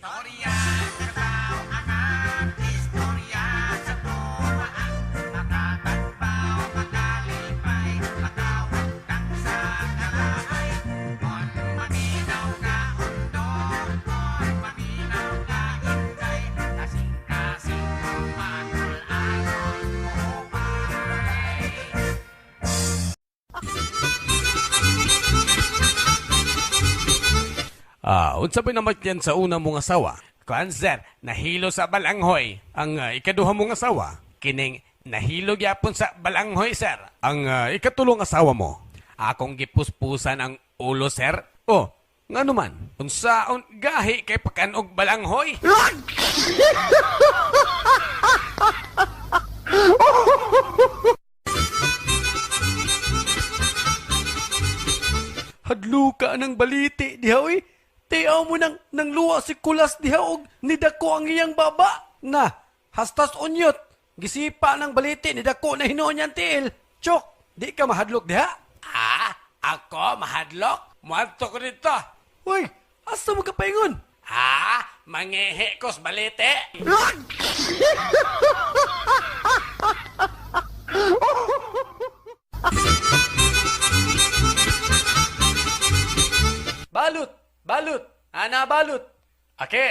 Istorya sa tao anak, istorya sa tuwaan. Makatagpaw, makalipay, makawag kang sa kalaay. Kung maminaw ka undok, kung maminaw ka intay, kasing-kasing kung matul-anon mo bay. Unsa ba naman yan sa una mong asawa? Kanser, nahilo sa balanghoy. Ang ikaduha mong asawa, kining nahilo gyapon sa balanghoy, sir. Ang ikatulong asawa mo, akong gipuspusan ang ulo, sir. Oh, nga naman, unsaon gahi kay pakanog balanghoy? Hadlo ka ng baliti, diha, oy. Tiyaw mo nang luwa si Kulas diha og nidako ang iyang baba. Na, hastas unyot. Gisipa ng baliti, nidako na hinuon niyang tiil. Chok, di ka mahadlok diha? Ako mahadlok? Muadto ko dito. Uy, asa mo ka paingon? Mangihi ko sa balite. Balot, ana balot. Ake,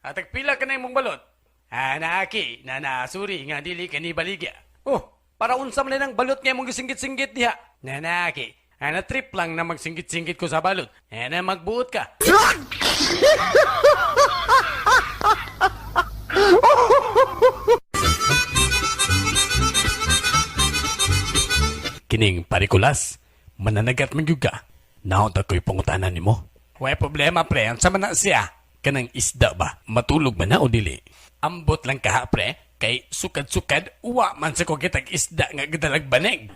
atagpila ka na imong balot. Aki, nanasuri nga dili ka ni baligya. Oh, para unsa man ng balot nga imong gisinggit-singgit diha. Nanaki, trip lang na magsinggit-singgit ko sa balot. Magbuot ka. Kining parikulas, mananagat man gyud ka. Naon ta ko'y pangutanan nimo. Way problema pre, unsa man na siya? Kanang isda ba? Matulog ba na o dili? Ambot lang ka pre, kay sukad-sukad, uwa man sa ko kitag isda nga gadalag banig.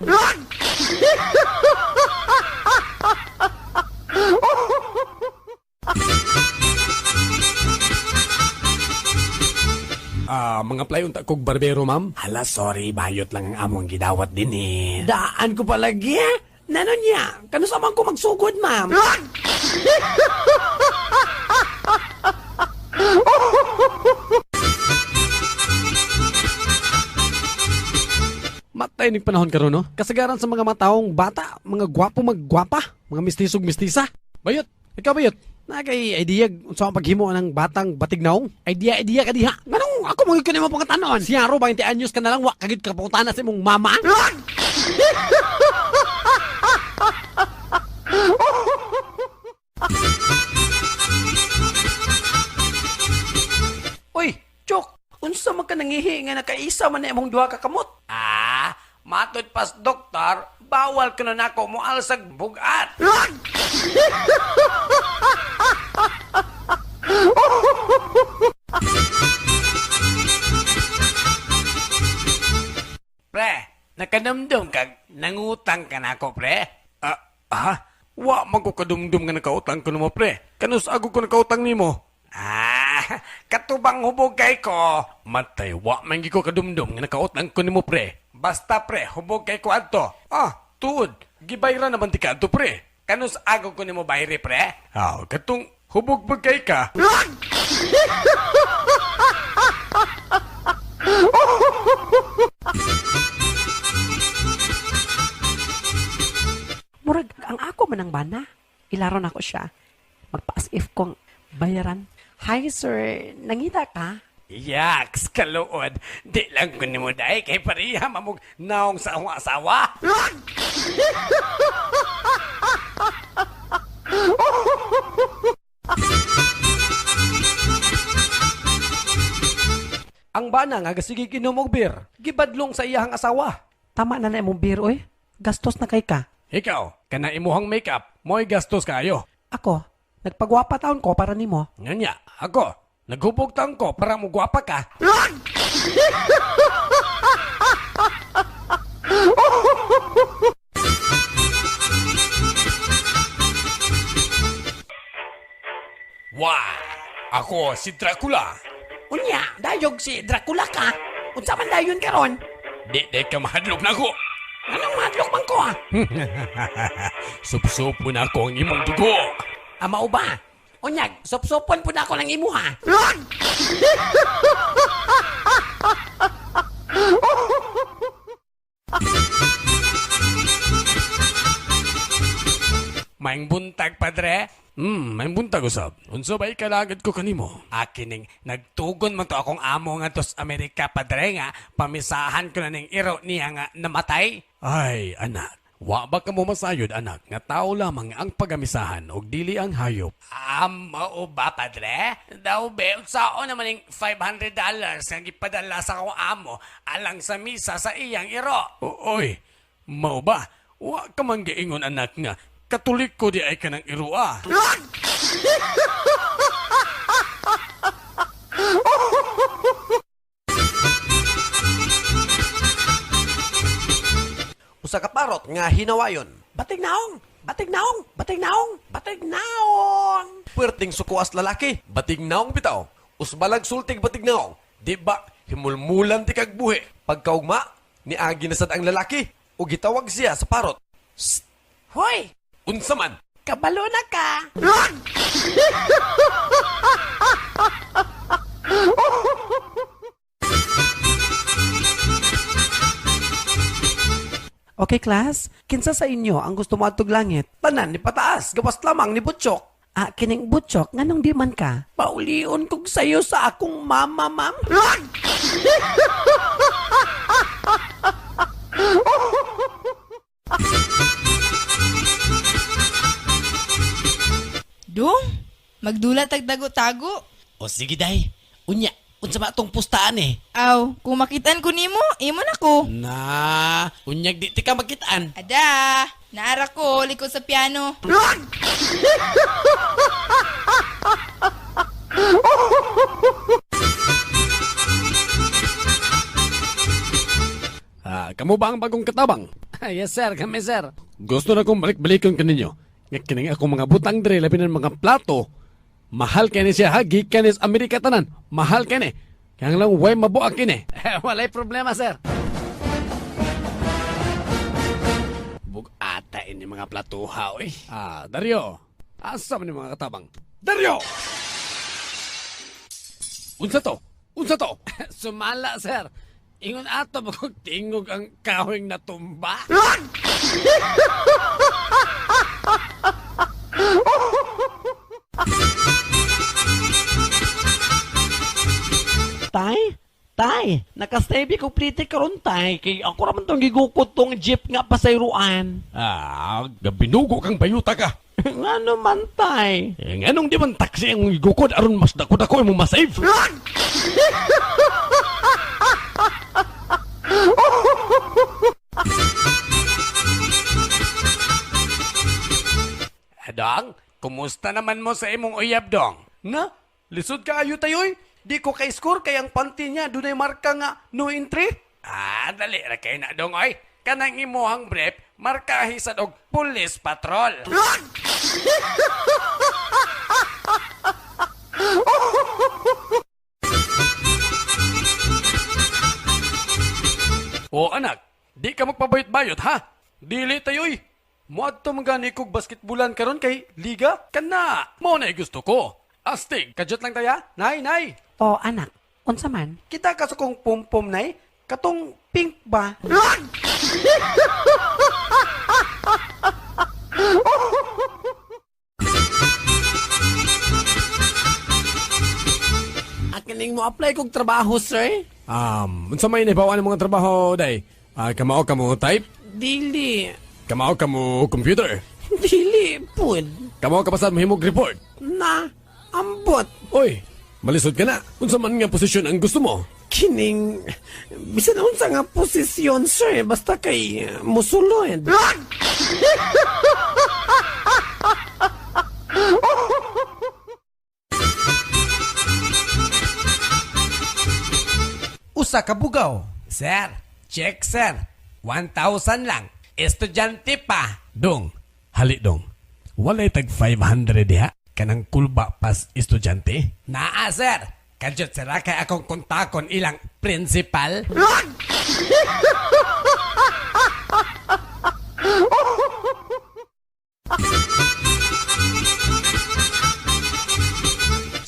Mga playon ta kog barbero, ma'am. Hala, sorry, bayot lang ang among gidawat din eh. Daan ko palagi eh. Nanon niya? Kano sa man ko magsugod, ma'am? Matay ning panahon karon, no? Kasagaran sa mga mataong bata, mga gwapo maggwapa, mga mistisog mistisa. Bayot, ikaw bayot. Nakay idea unsa ang paghimo ng batang batignaong? Idea ka diha. Nganong ako mo ikunin mo pangatanon? Siya ro 20 anyos ka na lang wa kagid ka pangutana sa imong mama. Uy, Chok, unsa man ka nangihi nga nakaisa man na imong duha ka kamot? Matod pas doktor, bawal ka na nako mo alsag bugat. Pre, nakanamdom kag nangutang ka na ako, pre? Wa man ko kadumdum nga nakautang ko nimo, pre. Kanus ako ko nakautang nimo? Katubang hubog kay ko. Matay, wa man gi ko kadumdum nga nakautang ko nimo, pre. Basta pre, hubog kay ko adto. Tuod, gibayra naman ti kadto, pre. Kanus ako ko nimo bayri, pre? Katong hubog bagay ka. Murag, ang ako man ang bana. Ilaron ako siya. Magpa-as if kong bayaran. Hi, sir. Nangita ka? Yaks, kaluod. Di lang ko nimo dahi kay pariha mamog naong sa akong asawa. Ang bana nga gasigi kinom og beer, gibadlong sa iyahang asawa. Tama na imong beer, oy. Gastos na kay ka. Ikaw, kana imuhang makeup, mo'y gastos kayo. Ako, nagpagwapa taon ko para nimo. Nganya, ako, naghubog taon ko para mo gwapa ka. Wah, ako si Dracula. Unya, dayog si Dracula ka. Unsa man dayon karon? Di ka mahadlok na ko. Anong madlok man ko ah? Sup-supo na ako ang imong dugo. Mao ba? Unyag, supsupon po na ako ng imo ha. Maing buntag, padre. Maing buntag usab. Unsa ba ikalagad ko kanimo? Akining nagtugon man to akong amo nga tos Amerika, padre, nga pamisahan ko na ning iro niya nga namatay. Ay, anak. Wa ba ka mo masayod, anak, nga tao lamang ang pagamisahan og dili ang hayop. Mao ba, padre? Daw be, sao naman yung $500 nga gipadala sa akong amo alang sa misa sa iyang iro. Oy, mao ba? Wa ka man giingon, anak, nga Katolik ko di ay kanang irua. Usa ka parot nga hinawayon. Batig naong! Batig naong! Batig naong! Batig naong! Puwerteng sukuas lalaki. Batig naong bitaw. Usbalag sultig batig naong. Di ba himulmulan ti kag buhi. Pagkaugma, niagi na sad ang lalaki. O gitawag siya sa parot. Hoy! Unsa man? Kabalo na ka! Okay, class? Kinsa sa inyo ang gusto mo atog langit? Tanan ni pataas. Gawas lamang ni Butchok. Kining butchok, nganong di man ka? Paulion kog sayo sa akong mama, ma'am. Dong, magdulat tag tago-tago. O sige, day. Unya, unsa ba tong pustaan eh? Aw, kung makitaan ko nimo, imo na ko. Na, unyag di ka magkitaan. Ada, naara ko likod sa piano. Kamo ba ang bagong katabang? Yes, sir. Kami, sir. Gusto na kong balik-balikan kaninyo. Nga kining ako mga butang dre labi ng mga plato. Mahal kani siya ha, gikan is Amerika tanan. Mahal kani. Kaya lang way mabuak kini. Walay problema, sir. Bugata ini mga platuha, oy. Dario. Asa man yung mga katabang? Dario! Unsa to? Unsa to? Sumala, sir. Ingon ato magtingog ang kahoyng natumba. Tay? Tay, nakastebi ko plite karon tay. Kay ako raman tong gigukot tong jeep nga pasayruan. Gabinugo kang bayuta ka. Nga naman tay. Nganong di man taksi ang gukod aron mas dako-dako imong masave? Dong, kumusta naman mo sa imong uyab, Dong? Na, lisod ka ayo tayoy. Di ko kay score kay ang panty niya dunay marka nga no entry. Dali ra kay na, Dong, oy. Kanang imuhang brief, markahi sa og police patrol. O anak, di ka magpabayot-bayot ha? Dili tayoy. Muadto magani kog basketbulan karon kay liga kana. Mao na gusto ko. Astig, kadyot lang taya. Nay, nay. O anak, unsa man? Kita ka sa kong pom-pom nay. Katong pink ba? Akining mo apply kog trabaho, sir? Unsa may nahibawan ng mga trabaho day? Kamao kamo type? Dili. Kamao kamo computer? Dili, pud. Kamao kapasad mahimog report? Na, ambot. Oy, malisod ka na. Unsa man nga posisyon ang gusto mo? Kining, bisan unsa nga posisyon, sir, basta kay musulod. Usa ka bugaw. Sir, check, sir. 1,000 lang. Estudyante pa. Dong, hali dong. Walay tag 500 diha. Kanang kulba pas estudyante. Naa, sir. Kadyot sira kay akong kontakon ilang principal.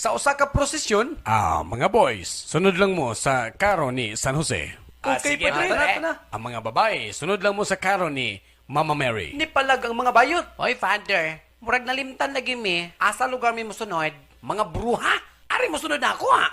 sa usa ka prosesyon. Mga boys, sunod lang mo sa karo ni San Jose. Okay, sige, padre. padre. Tana. Ang mga babae, sunod lang mo sa karo ni Mama Mary. Ni palag ang mga bayot. Hoy, Father, murag nalimtan lagi mi. Asa lugar mi musunod? Mga bruha? Ari musunod na ako, ha?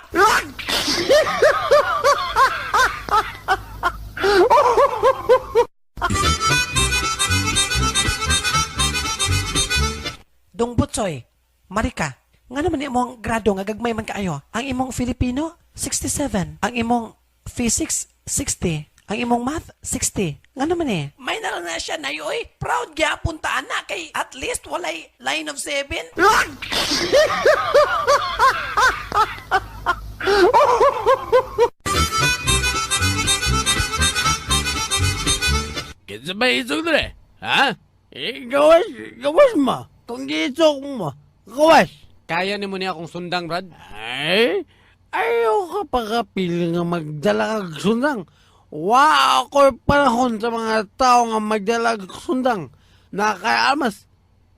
Dong Butsoy, Marika, nga naman imong grado nga gagmay man kaayo. Ang imong Filipino, 67. Ang imong Physics, 60. Ang imong Math, 60. Nga naman eh. May nalang na siya na yoy. Proud niya puntaan na kay at least walay line of 7. Kinsa ba isog dire? Ha? Gawas mo. Kung gisog mo, gawas. Kaya ni mo niya akong sundang, Brad? Ay, ayaw ka pa kapili nga magdala kag sundang. Wa ako'y panahon sa mga tao nga magdala kag sundang. Na kay armas.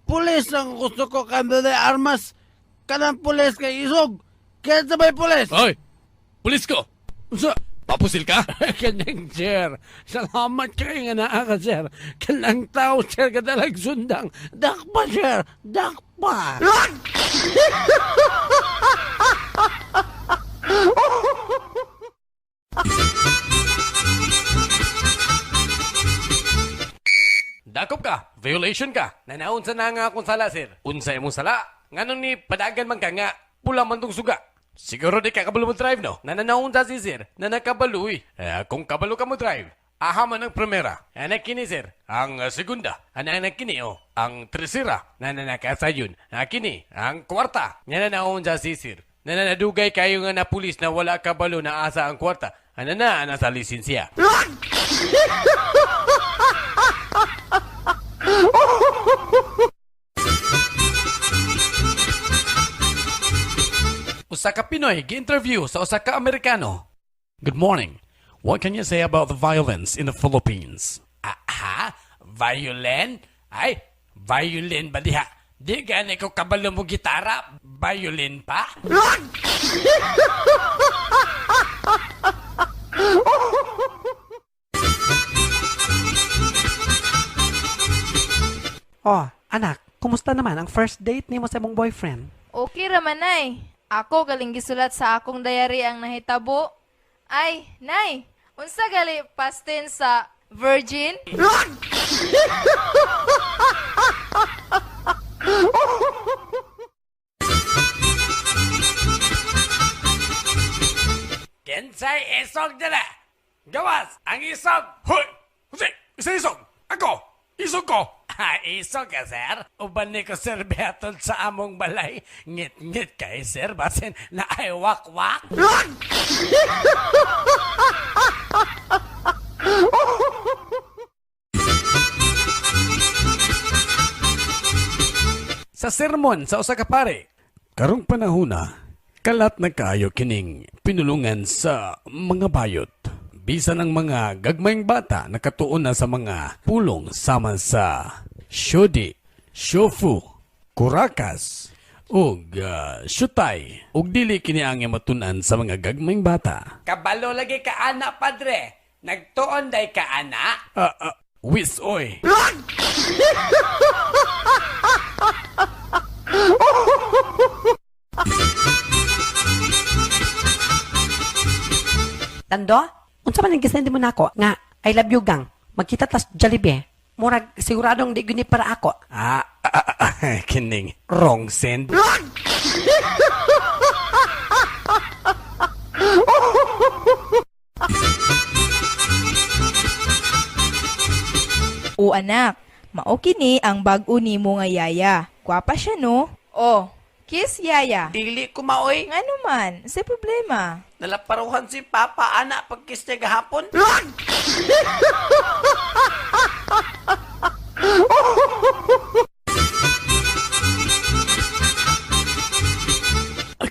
Pulis ang gusto ko kanda de armas. Kanang pulis kay isog. Kaya sabay pulis. Hoy! Pulis ko! Sa, Papusil ka? kanang sir. Salamat kayo nga naa ka, sir. Kanang tao, sir, kadalag sundang. Dakpa, sir. Dakpa. Dakop ka! Violation ka! Nanaon sa na nga akong sala, sir. Unsa imong sala? Nganon ni padagan man ka nga, pula man tong suga. Siguro di ka kabalo mo drive, no? Nananaon sa si sir, na nakabalo eh. Kung kabalo ka mo drive, aha man ang primera. Anak kini, sir. Ang segunda, anak kini, oh. Ang tercera, nananakasayon. Kini, ang kwarta. Nananaon sa si sir. Nananadugay kayo nga na pulis na wala kabalo na asa ang kwarta. Ana sa lisensya. Usa ka Pinoy gi-interview sa usa ka Amerikano. Good morning. What can you say about the violence in the Philippines? Aha? Violin? Ay, violin ba diha? Di gani ko kabalo mo gitara, violin pa? Oh, anak, kumusta naman ang first date ni mo sa imong boyfriend? Okay raman, Nay. Ako galing gisulat sa akong diary ang nahitabo. Ay, Nay, unsa gali past tense sa virgin? Kensay isog dala. Gawas, ang isog. Hoy! Jose! Isa isog! Ako! Isog ko! Ha, isog ka, sir? Uban ni ko, sir, behatod sa among balay. Ngit-ngit kay, sir, basin na ay wak-wak. Sa sermon sa usa ka pare. Karong panahona, kalat na kaayo kining pinulungan sa mga bayot. Bisan ang mga gagmayng bata nakatuon na sa mga pulong sama sa syodi, shofu, kurakas, ug syutay. Ug dili kini ang matunan sa mga gagmayng bata. Kabalo lagi ka, ana, padre. Nagtuon day ka, ana. Wisoy. Tando, unsa man ang gisendi mo nako nga I love you gang. Magkita tas Jollibee. Murag siguradong di guni para ako. Kining wrong send. O anak, mao kini ang bag-o nimo nga yaya. Gwapa siya no? Oh, kiss yaya. Dili ko maoy. Nga naman, sa problema. Nalaparuhan si Papa, ana, pagkiss niya gahapon.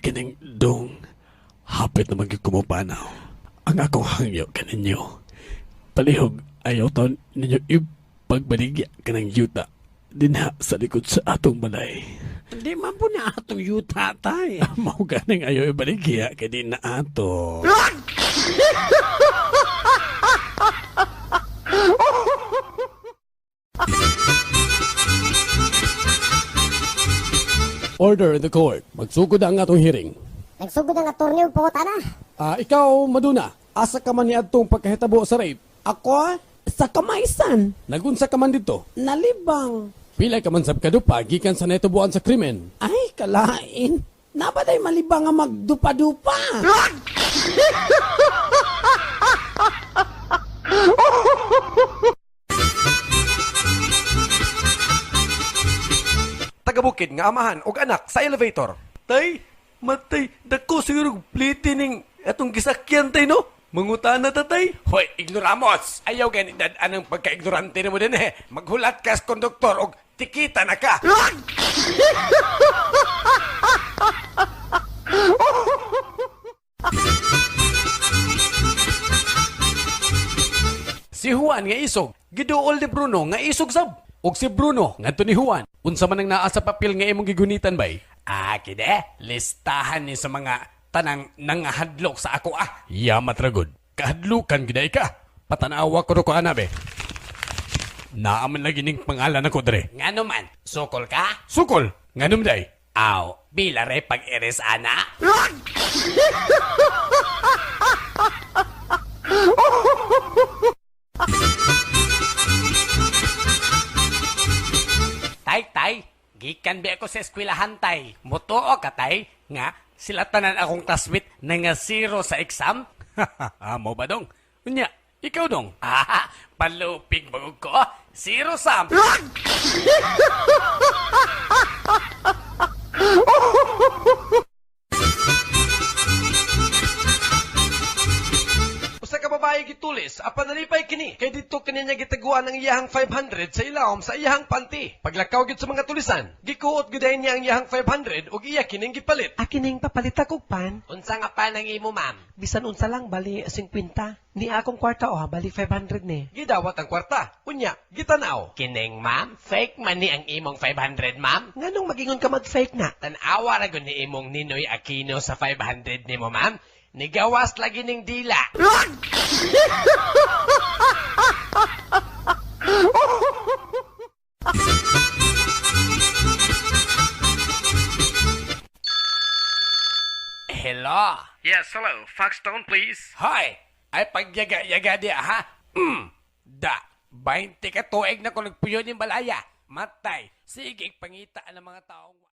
Kining dong, hapit na magkukumupanaw. Ang akong hangyo kaninyo. Palihog, ayaw taon ninyo ipagbaligya ka ng yuta dinha sa likod sa atong balay. Di man po na atong yuta tay. Mao ganing ayo ibaligya kay di na ato. Order in the court. Magsugod ang atong hearing. Nagsugod ang attorney po na. Ikaw, Maduna, asa ka man ni adtong pagkahitabo sa rape? Ako? Sa kamaysan? Nagunsa ka man dito? Nalibang. Pila ka man sab kadupa gikan sa naitubuan sa krimen. Ay, kalain. Nabaday malibang nga magdupa-dupa. Tagabukid nga amahan og anak sa elevator. Tay, matay, dako siguro pliti ning atong gisakyan tay no? Mangutana ta tay. Hoy, ignoramos! Ayaw ganit anong pagka-ignorante mo din eh. Maghulat ka sa konduktor og tikita na ka. Si Juan nga isog, giduol ni Bruno nga isog sab. Og si Bruno ngadto ni Juan, unsa man ang naa sa papel nga imong gigunitan bay? Kide, listahan ni sa mga tanang nangahadlok sa ako Yamat ragod. Kahadlukan giday ka. Patanawa ko anabe. Naaman lagi ning pangalan ako dre. Ngano man, sukol ka? Sukol, nganum day. Aw, bilare pag-iris ana? Tay, gikan bi ako sa eskwelahan tay. Mutuo ka tay, nga sila tanan akong classmate na nga zero sa exam. Mo ba dong? Unya, ikaw dong. Palupig bagog ko. Zero sam. Usa ka babae gitulis, apan nalipay kini. Kay dito kaninya gitaguan ang iyahang 500 sa ilawom sa iyahang panty. Paglakaw gid sa mga tulisan, gikuot gyud niya ang iyahang 500 ug iya kining gipalit. Akining papalit ako pan. Unsa nga pa nang imo, ma'am? Bisan unsa lang, bali 50. Ni akong kwarta bali 500 ni. Gidawat ang kwarta. Unya, gitanaw. Kining, ma'am? Fake man ni ang imong 500, ma'am? Nganong magingon ka mag-fake na? Tanawa ra gud ni imong Ninoy Aquino sa 500 nimo, ma'am. Nigawas lagi ning dila. Hello? Yes, hello. Foxstone, please. Hoy! Ay pagyaga-yaga diya, ha? Da, 20 ka tuig na kung nagpuyo ng balaya. Matay. Sige, pangitaan ng mga taong...